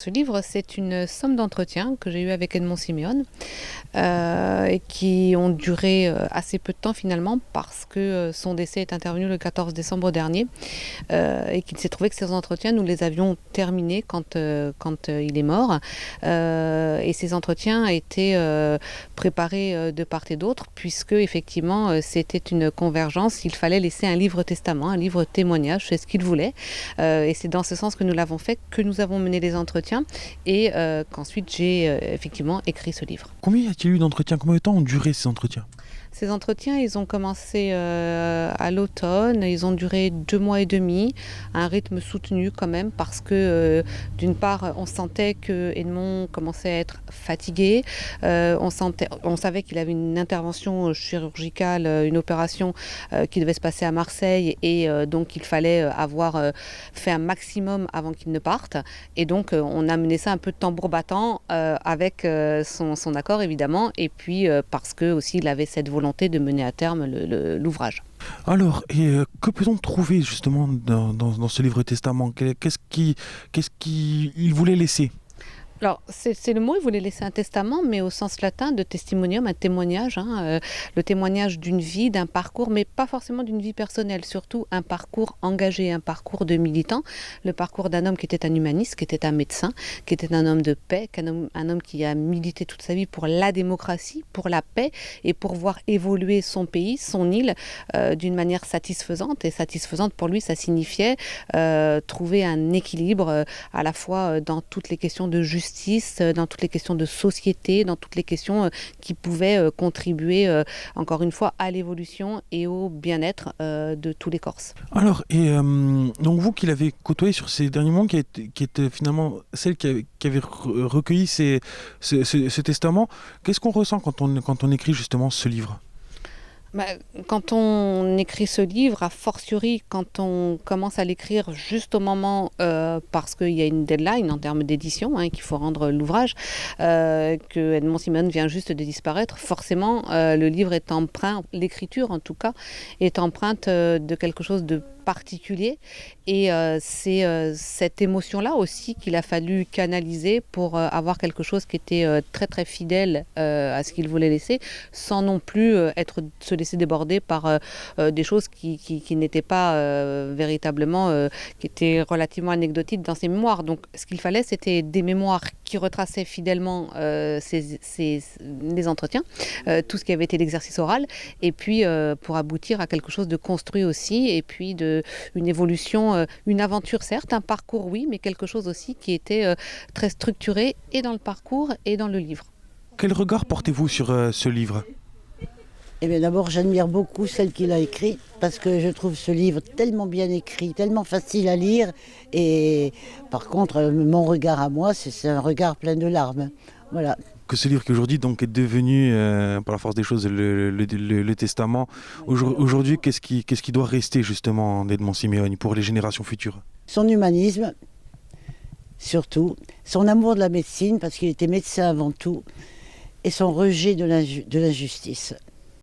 Ce livre, c'est une somme d'entretiens que j'ai eu avec Edmond Siméon et qui ont duré assez peu de temps finalement parce que son décès est intervenu le 14 décembre dernier et qu'il s'est trouvé que ces entretiens, nous les avions terminés quand il est mort. Et ces entretiens étaient préparés de part et d'autre puisque effectivement c'était une convergence. Il fallait laisser un livre testament, un livre témoignage, c'est ce qu'il voulait. Et c'est dans ce sens que nous l'avons fait, que nous avons mené les entretiens et qu'ensuite j'ai effectivement écrit ce livre. Combien y a-t-il eu d'entretiens? Combien de temps ont duré ces entretiens? Ces entretiens, ils ont commencé à l'automne, ils ont duré 2 mois et demi, à un rythme soutenu quand même, parce que d'une part, on sentait que Edmond commençait à être fatigué, on savait qu'il avait une intervention chirurgicale, une opération qui devait se passer à Marseille, et donc il fallait avoir fait un maximum avant qu'il ne parte, et donc on a mené ça un peu de tambour battant avec son accord évidemment, et puis parce que aussi il avait cette volonté de mener à terme l'ouvrage. Alors, que peut-on trouver justement dans ce livre testament? Qu'est-ce qu'il voulait laisser? Alors, c'est le mot, il voulait laisser un testament, mais au sens latin de testimonium, un témoignage, le témoignage d'une vie, d'un parcours, mais pas forcément d'une vie personnelle, surtout un parcours engagé, un parcours de militant, le parcours d'un homme qui était un humaniste, qui était un médecin, qui était un homme de paix, un homme qui a milité toute sa vie pour la démocratie, pour la paix et pour voir évoluer son pays, son île, d'une manière satisfaisante. Et satisfaisante pour lui, ça signifiait trouver un équilibre à la fois dans toutes les questions de justice, dans toutes les questions de société, dans toutes les questions qui pouvaient contribuer, encore une fois, à l'évolution et au bien-être de tous les Corses. Alors, donc vous qui l'avez côtoyé sur ces derniers mois, qui était finalement celle qui avait recueilli ce testament, qu'est-ce qu'on ressent quand on écrit justement ce livre? Quand on écrit ce livre, a fortiori quand on commence à l'écrire juste au moment, parce qu'il y a une deadline en termes d'édition, qu'il faut rendre l'ouvrage, que Edmond Siméon vient juste de disparaître, forcément le livre est empreint, l'écriture en tout cas, est empreinte de quelque chose de particulier, et c'est cette émotion-là aussi qu'il a fallu canaliser pour avoir quelque chose qui était très très fidèle à ce qu'il voulait laisser, sans non plus se laisser déborder par des choses qui n'étaient pas véritablement, qui étaient relativement anecdotiques dans ses mémoires. Donc ce qu'il fallait, c'était des mémoires qui retraçaient fidèlement les entretiens, tout ce qui avait été l'exercice oral, et puis pour aboutir à quelque chose de construit aussi, et puis une évolution, une aventure certes, un parcours oui, mais quelque chose aussi qui était très structuré et dans le parcours et dans le livre. Quel regard portez-vous sur ce livre? Eh bien, d'abord, j'admire beaucoup celle qui l'a écrit parce que je trouve ce livre tellement bien écrit, tellement facile à lire. Et par contre, mon regard à moi, c'est un regard plein de larmes. Voilà. Que ce livre qui aujourd'hui donc est devenu, par la force des choses, le testament, aujourd'hui, qu'est-ce qui doit rester justement d'Edmond Siméon pour les générations futures? Son humanisme, surtout, son amour de la médecine, parce qu'il était médecin avant tout, et son rejet de l'injustice.